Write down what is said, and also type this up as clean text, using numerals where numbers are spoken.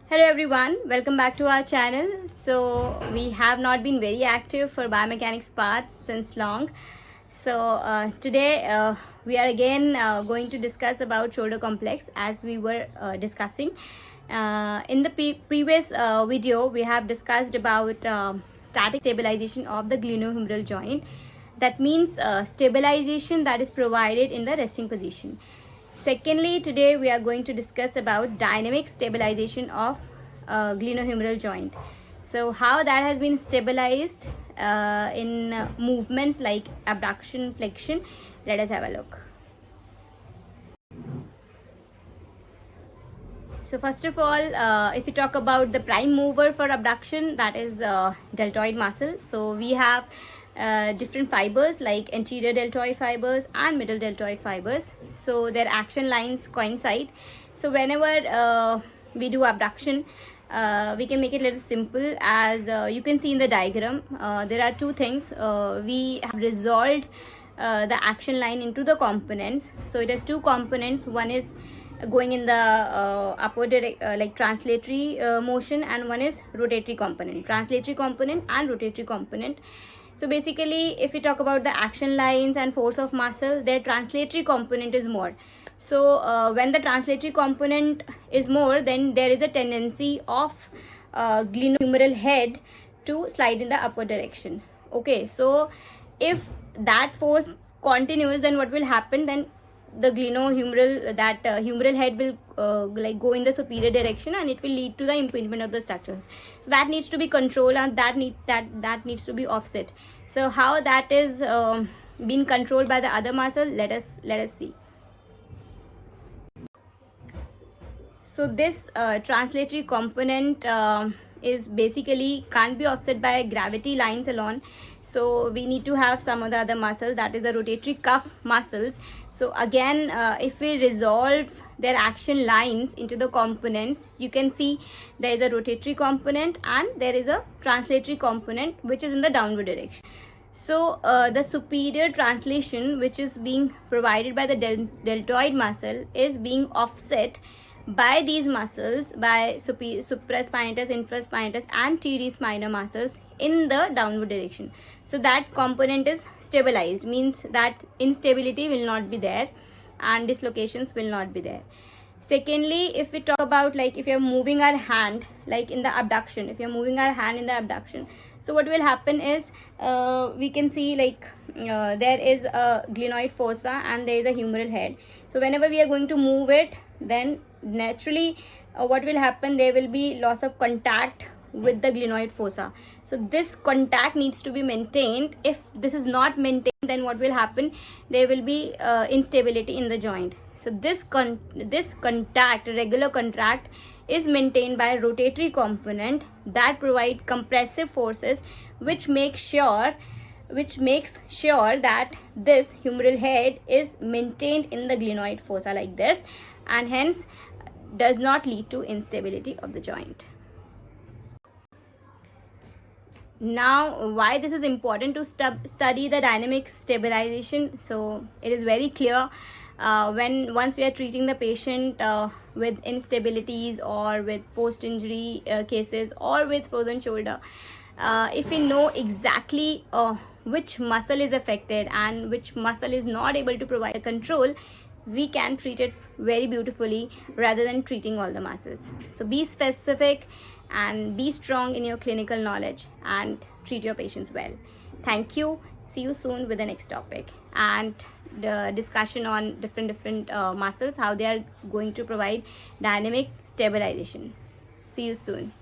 Hello everyone, welcome back to our channel. So we have not been very active for biomechanics parts since long. So today we are again going to discuss about shoulder complex as we were discussing. In the previous video we have discussed about static stabilization of the glenohumeral joint. That means stabilization that is provided in the resting position. Secondly, today we are going to discuss about dynamic stabilization of glenohumeral joint. So how that has been stabilized in movements like abduction, flexion. Let us have a look. So first of all, if we talk about the prime mover for abduction, that is deltoid muscle. So we have different fibers like anterior deltoid fibers and middle deltoid fibers. So their action lines coincide. So whenever we do abduction, we can make it a little simple. As you can see in the diagram, there are two things. We have resolved the action line into the components. So it has two components. One is going in the upward like translatory motion, and one is rotatory component, translatory component and rotatory component. So basically, if we talk about the action lines and force of muscle, their translatory component is more. So when the translatory component is more, then there is a tendency of glenohumeral head to slide in the upward direction. Okay, so if that force continues, then what will happen? Then the glenohumeral, that humeral head will like go in the superior direction, and it will lead to the impingement of the structures. So that needs to be controlled, and that needs to be offset. So how that is being controlled by the other muscle, let us see. So this translatory component is basically can't be offset by gravity lines alone. So we need to have some of the other muscle, that is the rotatory cuff muscles. So again, if we resolve their action lines into the components, you can see there is a rotatory component and there is a translatory component which is in the downward direction. So the superior translation, which is being provided by the deltoid muscle, is being offset by these muscles, by supraspinatus, infraspinatus and teres minor muscles in the downward direction. So that component is stabilized, means that instability will not be there and dislocations will not be there. Secondly, if we talk about, like, if you're moving our hand, like in the abduction, if you're moving our hand in the abduction, so what will happen is we can see, like, there is a glenoid fossa and there is a humeral head. So whenever we are going to move it, then naturally what will happen, there will be loss of contact with the glenoid fossa. So this contact needs to be maintained. If this is not maintained, then what will happen, there will be instability in the joint. So this contact, regular contact, is maintained by a rotatory component that provide compressive forces, which makes sure that this humeral head is maintained in the glenoid fossa like this, and hence does not lead to instability of the joint. Now, why this is important to study the dynamic stabilization? So it is very clear once we are treating the patient with instabilities or with post-injury cases or with frozen shoulder, if we know exactly which muscle is affected and which muscle is not able to provide a control, we can treat it very beautifully rather than treating all the muscles. So be specific and be strong in your clinical knowledge and treat your patients well. Thank you. See you soon with the next topic and the discussion on different muscles, how they are going to provide dynamic stabilization. See you soon.